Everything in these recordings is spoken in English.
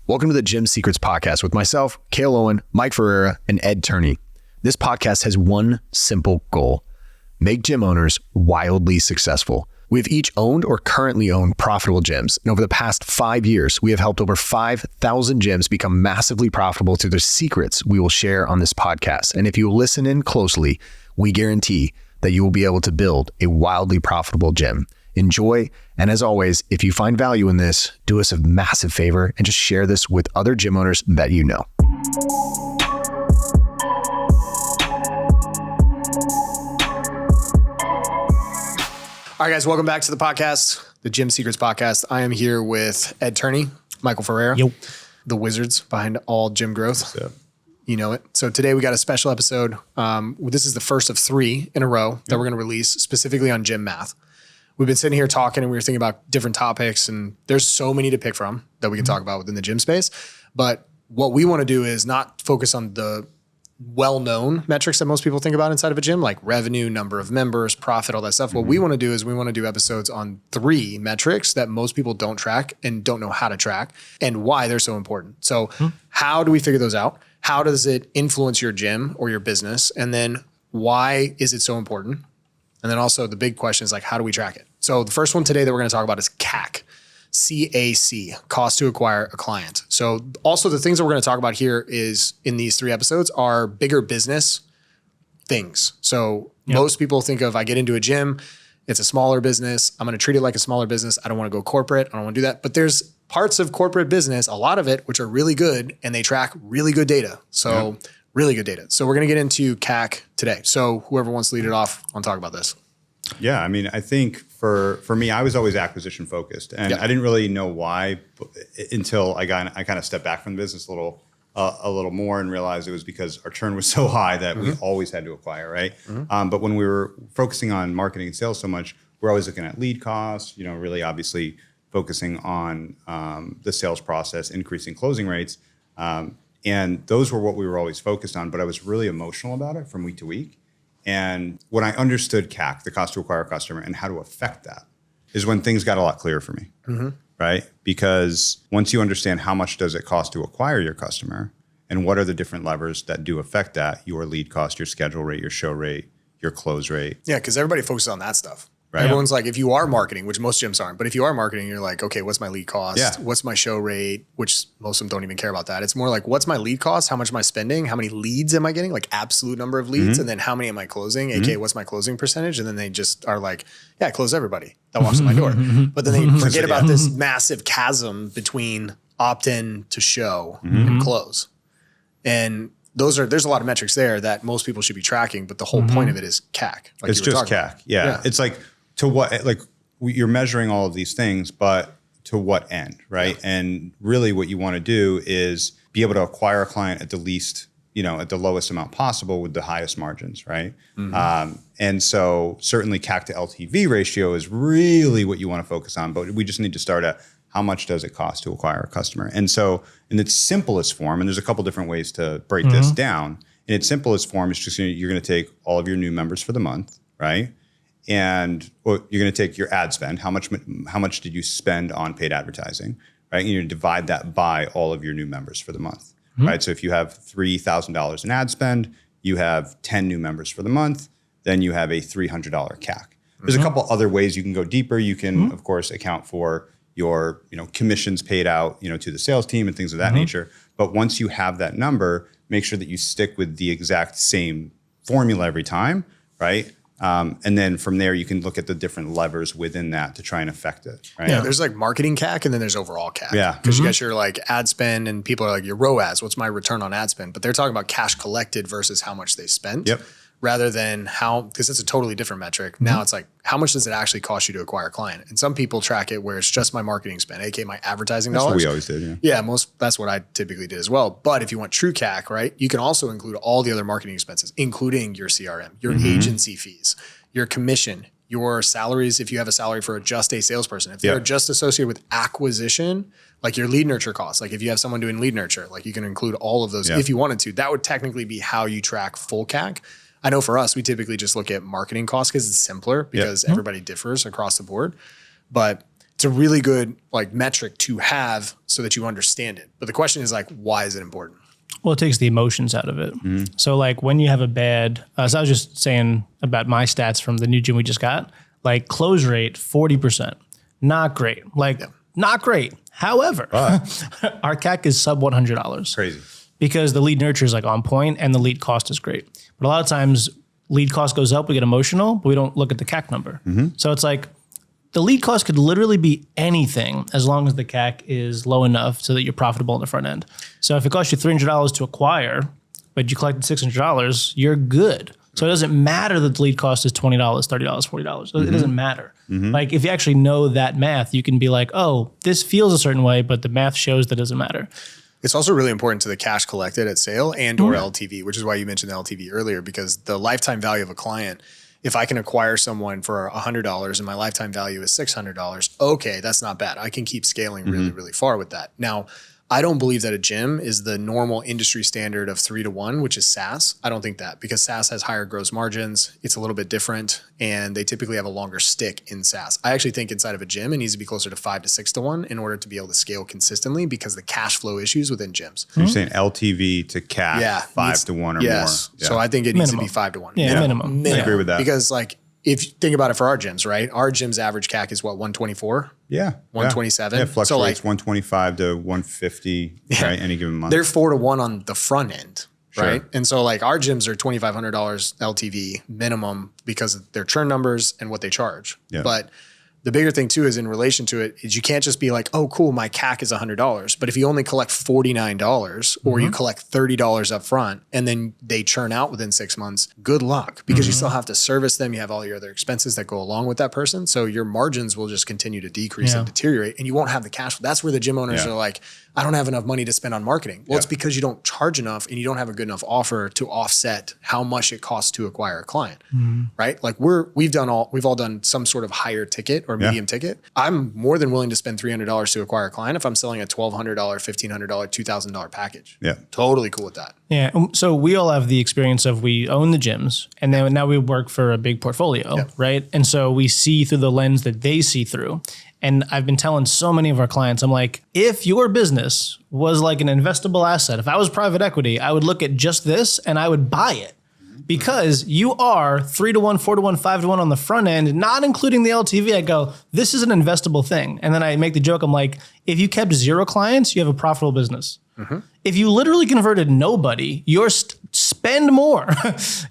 Welcome to the Gym Secrets Podcast with myself, Cale Owen, Mike Ferreira, and Ed Turney. This podcast has one simple goal: make gym owners wildly successful. We have each owned or currently own profitable gyms. And over the past 5 years, we have helped over 5,000 gyms become massively profitable through the secrets we will share on this podcast. And if you listen in closely, we guarantee that you will be able to build a wildly profitable gym. Enjoy. And as always, if you find value in this, do us a massive favor and just share this with other gym owners that you know. All right, guys, welcome back to the podcast, the Gym Secrets Podcast. I am here with Ed Turney, Michael Ferreira, the wizards behind all gym growth. You know it. So today we got a special episode. This is the first of 3 in a row that we're going to release specifically on gym math. We've been sitting here talking and we were thinking about different topics, and there's so many to pick from that we can talk about within the gym space. But what we want to do is not focus on the well-known metrics that most people think about inside of a gym, like revenue, number of members, profit, all that stuff. What we want to do is we want to do episodes on 3 metrics that most people don't track and don't know how to track and why they're so important. So how do we figure those out? How does it influence your gym or your business? And then why is it so important? And then also the big question is like, how do we track it? So the first one today that we're going to talk about is CAC. C.A.C, cost to acquire a client. So also the things that we're going to talk about here is in these 3 episodes are bigger business things. So most people think of, I get into a gym, it's a smaller business. I'm going to treat it like a smaller business. I don't want to go corporate. I don't want to do that. But there's parts of corporate business, a lot of it, which are really good and they track really good data. So really good data. So we're going to get into CAC today. So whoever wants to lead it off, I'll talk about this. Yeah, I mean, I think for me, I was always acquisition focused, and I didn't really know why until I kind of stepped back from the business a little more and realized it was because our churn was so high that we always had to acquire, right? But when we were focusing on marketing and sales so much, we're always looking at lead costs, really obviously focusing on the sales process, increasing closing rates. And those were what we were always focused on, but I was really emotional about it from week to week. And when I understood CAC, the cost to acquire a customer, and how to affect that is when things got a lot clearer for me, right? Because once you understand how much does it cost to acquire your customer and what are the different levers that do affect that, your lead cost, your schedule rate, your show rate, your close rate. Yeah, because everybody focuses on that stuff. Right. Everyone's like, if you are marketing, which most gyms aren't, but if you are marketing, you're like, okay, what's my lead cost? Yeah. What's my show rate? Which most of them don't even care about that. It's more like, what's my lead cost? How much am I spending? How many leads am I getting? Like absolute number of leads. And then how many am I closing? AKA, what's my closing percentage? And then they just are like, yeah, close everybody that walks in my door. But then they forget about this massive chasm between opt-in to show and close. And there's a lot of metrics there that most people should be tracking, but the whole point of it is CAC. Like it's just CAC. Yeah. It's like, to what, like you're measuring all of these things, but to what end, right? Yeah. And really what you want to do is be able to acquire a client at the least, at the lowest amount possible with the highest margins, right? And so certainly CAC to LTV ratio is really what you want to focus on, but we just need to start at how much does it cost to acquire a customer? And so in its simplest form, and there's a couple different ways to break this down, in its simplest form, it's just you're going to take all of your new members for the month, right? And you're going to take your ad spend. How much did you spend on paid advertising, right? And you're going to divide that by all of your new members for the month, right? So if you have $3,000 in ad spend, you have 10 new members for the month, then you have a $300 CAC. There's a couple other ways you can go deeper. You can, of course, account for your commissions paid out to the sales team and things of that nature. But once you have that number, make sure that you stick with the exact same formula every time, right? And then from there, you can look at the different levers within that to try and affect it. Right? Yeah, there's like marketing CAC and then there's overall CAC. Yeah. Because you got your like ad spend and people are like your ROAS, what's my return on ad spend? But they're talking about cash collected versus how much they spent. Rather than because it's a totally different metric. Now it's like, how much does it actually cost you to acquire a client? And some people track it where it's just my marketing spend, aka my advertising dollars. That's what we always did, that's what I typically did as well. But if you want true CAC, right, you can also include all the other marketing expenses, including your CRM, your agency fees, your commission, your salaries. If you have a salary for just a salesperson, if they're just associated with acquisition, like your lead nurture costs, like if you have someone doing lead nurture, like you can include all of those if you wanted to. That would technically be how you track full CAC. I know for us, we typically just look at marketing costs because it's simpler because everybody differs across the board. But it's a really good like metric to have so that you understand it. But the question is like, why is it important? Well, it takes the emotions out of it. So like when you have a bad, so I was just saying about my stats from the new gym we just got, like close rate, 40%, not great. Like not great. However, our CAC is sub $100. Crazy. Because the lead nurture is like on point and the lead cost is great. But a lot of times lead cost goes up, we get emotional, but we don't look at the CAC number. So it's like the lead cost could literally be anything as long as the CAC is low enough so that you're profitable in the front end. So if it costs you $300 to acquire, but you collected $600, you're good. So it doesn't matter that the lead cost is $20, $30, $40. It doesn't matter. Like if you actually know that math, you can be like, oh, this feels a certain way, but the math shows that doesn't matter. It's also really important to the cash collected at sale and or LTV, which is why you mentioned the LTV earlier, because the lifetime value of a client, if I can acquire someone for $100 and my lifetime value is $600, okay, that's not bad. I can keep scaling really, really far with that. Now, I don't believe that a gym is the normal industry standard of 3-to-1, which is SaaS. I don't think that, because SaaS has higher gross margins. It's a little bit different and they typically have a longer stick in SaaS. I actually think inside of a gym, it needs to be closer to 5 to 6-to-1 in order to be able to scale consistently because the cash flow issues within gyms. You're saying LTV to CAC 5-to-1 or more. Yeah. So I think it needs to be 5-to-1. Yeah, minimum. I agree with that. Because like, if you think about it for our gyms, right? Our gym's average CAC is what, 124? Yeah. 127? Yeah, it fluctuates so like 125 to 150, right? Any given month. They're 4-to-1 on the front end, right? And so like our gyms are $2,500 LTV minimum because of their churn numbers and what they charge. Yeah. But the bigger thing too is in relation to it is you can't just be like, oh, cool, my CAC is $100. But if you only collect $49 or you collect $30 up front and then they churn out within 6 months, good luck, because you still have to service them. You have all your other expenses that go along with that person. So your margins will just continue to decrease and deteriorate and you won't have the cash flow. That's where the gym owners are like, I don't have enough money to spend on marketing. Well, it's because you don't charge enough and you don't have a good enough offer to offset how much it costs to acquire a client, right? Like we've all done some sort of higher ticket or medium ticket. I'm more than willing to spend $300 to acquire a client if I'm selling a $1,200, $1,500, $2,000 package. Yeah. Totally cool with that. Yeah. So we all have the experience of we own the gyms and then now we work for a big portfolio, right? And so we see through the lens that they see through. And I've been telling so many of our clients, I'm like, if your business was like an investable asset, if I was private equity, I would look at just this and I would buy it because you are 3-to-1, 4-to-1, 5-to-1 on the front end, not including the LTV. I go, this is an investable thing. And then I make the joke, I'm like, if you kept 0 clients, you have a profitable business. If you literally converted nobody, you're spend more,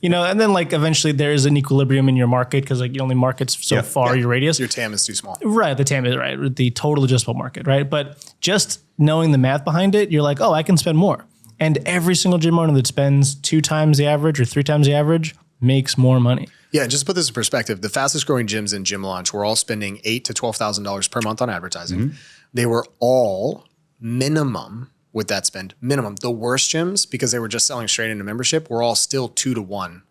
and then like eventually there is an equilibrium in your market because like you only market so far your radius. Your TAM is too small. Right. The TAM is right. The total addressable market. Right. But just knowing the math behind it, you're like, oh, I can spend more. And every single gym owner that spends 2 times the average or 3 times the average makes more money. Yeah, just to put this in perspective, the fastest growing gyms in Gym Launch were all spending $8,000 to $12,000 per month on advertising. They were all minimum with that spend, minimum. The worst gyms, because they were just selling straight into membership, were all still 2-to-1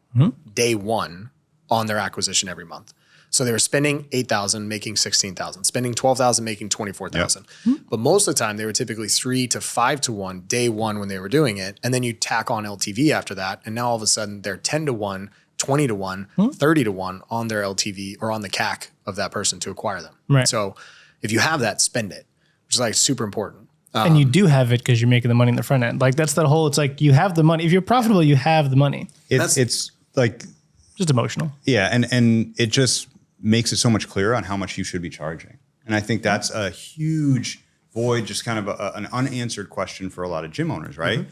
day one on their acquisition every month. So they were spending $8,000, making $16,000, spending $12,000, making $24,000. But most of the time they were typically 3 to 5-to-1 day one when they were doing it. And then you tack on LTV after that. And now all of a sudden they're 10-to-1, 20-to-1, 30-to-1 on their LTV or on the CAC of that person to acquire them. Right. So if you have that, spend it, which is like super important. And you do have it because you're making the money in the front end. Like that's that whole, it's like you have the money. If you're profitable, you have the money. It's like just emotional. Yeah. And it just makes it so much clearer on how much you should be charging. And I think that's a huge void, just kind of an unanswered question for a lot of gym owners, right?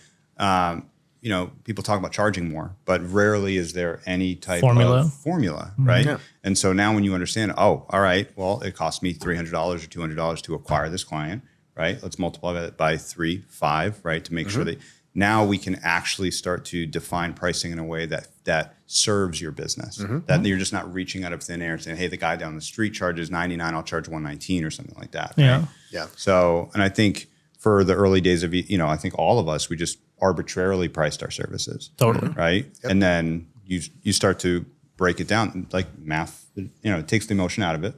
People talk about charging more, but rarely is there any type of formula, right? Yeah. And so now when you understand, oh, all right, well, it cost me $300 or $200 to acquire this client, right? Let's multiply that by 3, 5, right? To make sure that now we can actually start to define pricing in a way that serves your business. That you're just not reaching out of thin air saying, hey, the guy down the street charges $99, I'll charge $119 or something like that. Right? Yeah. So, and I think for the early days of, I think all of us, we just arbitrarily priced our services. Totally. Right. Yep. And then you start to break it down like math, it takes the emotion out of it.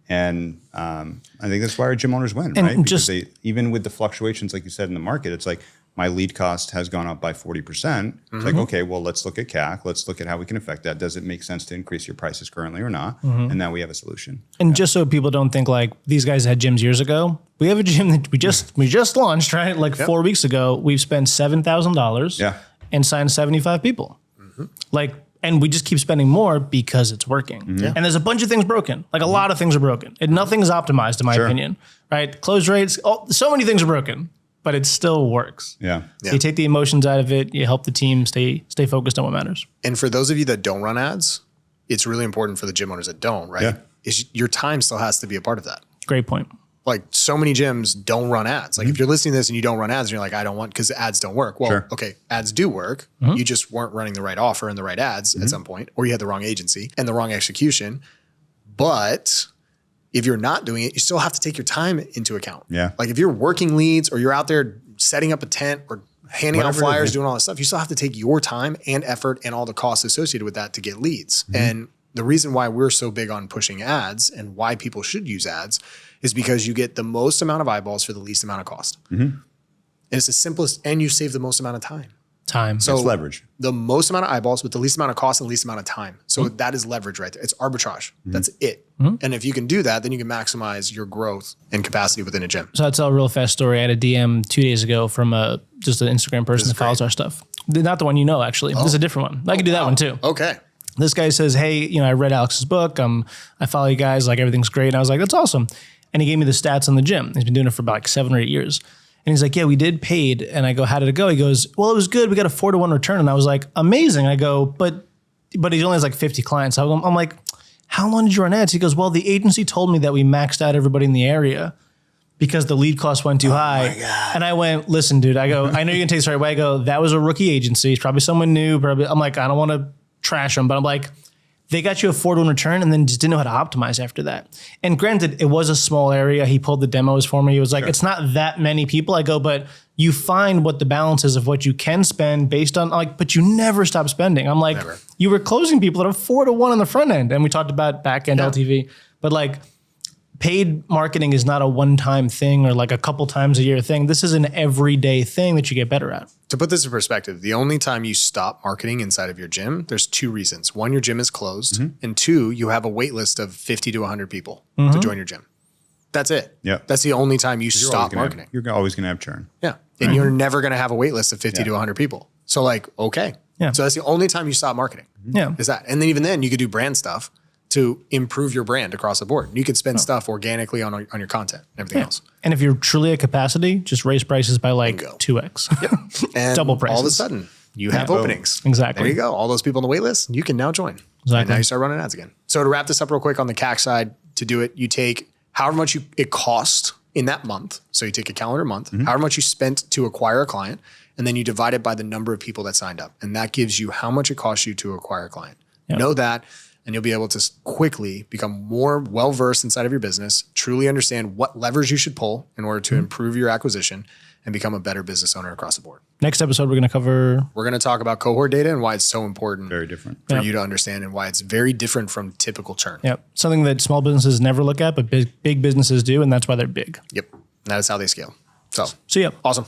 And I think that's why our gym owners win, right? Because even with the fluctuations, like you said, in the market, it's like my lead cost has gone up by 40%. It's like, okay, well, let's look at C.A.C. Let's look at how we can affect that. Does it make sense to increase your prices currently or not? And now we have a solution. And just so people don't think like these guys had gyms years ago, we have a gym that we just launched, right? Like 4 weeks ago, we've spent $7,000 and signed 75 people. Like, and we just keep spending more because it's working. And there's a bunch of things broken. Like a lot of things are broken. And nothing is optimized in my opinion, right? Close rates, so many things are broken, but it still works. So you take the emotions out of it. You help the team stay focused on what matters. And for those of you that don't run ads, it's really important for the gym owners that don't, right? Is your time still has to be a part of that. Great point. Like so many gyms don't run ads. Like if you're listening to this and you don't run ads and you're like, I don't want, because ads don't work. Well, okay, ads do work. You just weren't running the right offer and the right ads at some point, or you had the wrong agency and the wrong execution. But if you're not doing it, you still have to take your time into account. Like if you're working leads or you're out there setting up a tent or handing out flyers, doing all this stuff, you still have to take your time and effort and all the costs associated with that to get leads. And the reason why we're so big on pushing ads and why people should use ads is because you get the most amount of eyeballs for the least amount of cost. And it's the simplest, and you save the most amount of time. So it's leverage. The most amount of eyeballs with the least amount of cost and the least amount of time. So that is leverage right there. It's arbitrage. That's it. And if you can do that, then you can maximize your growth and capacity within a gym. So I'll tell a real fast story. I had a DM 2 days ago from just an Instagram person that follows our stuff. Not the one you know, actually. This is a different one. I can do that one too. Okay. This guy says, hey, I read Alex's book. I follow you guys. Like everything's great. And I was like, that's awesome. And he gave me the stats on the gym. He's been doing it for about like 7 or 8 years. And he's like, yeah, we did paid. And I go, how did it go? He goes, well, it was good. We got a 4-to-1 return. And I was like, amazing. I go, but he only has like 50 clients. I'm like, how long did you run ads? He goes, well, the agency told me that we maxed out everybody in the area because the lead cost went too high. And I went, listen, dude, I go, I know you're gonna take this right away. I go, that was a rookie agency. It's probably someone new. I'm like, I don't want to trash them, but I'm like, they got you a 4-to-1 return and then just didn't know how to optimize after that. And granted, it was a small area. He pulled the demos for me. He was like, it's not that many people. I go, but you find what the balance is of what you can spend based on but you never stop spending. I'm like, you were closing people at a 4-to-1 on the front end. And we talked about back end LTV, but like paid marketing is not a one-time thing or like a couple times a year thing. This is an everyday thing that you get better at. To put this in perspective, the only time you stop marketing inside of your gym, there's 2 reasons. 1, your gym is closed. And 2, you have a wait list of 50 to 100 people to join your gym. That's it. That's the only time you stop marketing. You're always going to have churn. And you're never going to have a wait list of 50 to 100 people. So like, okay. So that's the only time you stop marketing. Is that. And then even then you could do brand stuff to improve your brand across the board. You could spend stuff organically on your content and everything else. And if you're truly at capacity, just raise prices by like 2x. And double prices. All of a sudden, you have openings. Exactly. There you go. All those people on the wait list, you can now join. And now you start running ads again. So to wrap this up real quick on the C.A.C side, to do it, you take however much it cost in that month. So you take a calendar month, however much you spent to acquire a client, and then you divide it by the number of people that signed up. And that gives you how much it costs you to acquire a client. Know that. And you'll be able to quickly become more well-versed inside of your business, truly understand what levers you should pull in order to improve your acquisition and become a better business owner across the board. Next episode, we're going to talk about cohort data and why it's so important for you to understand and why it's very different from typical churn. Something that small businesses never look at, but big businesses do, and that's why they're big. And that is how they scale. So see ya. Awesome.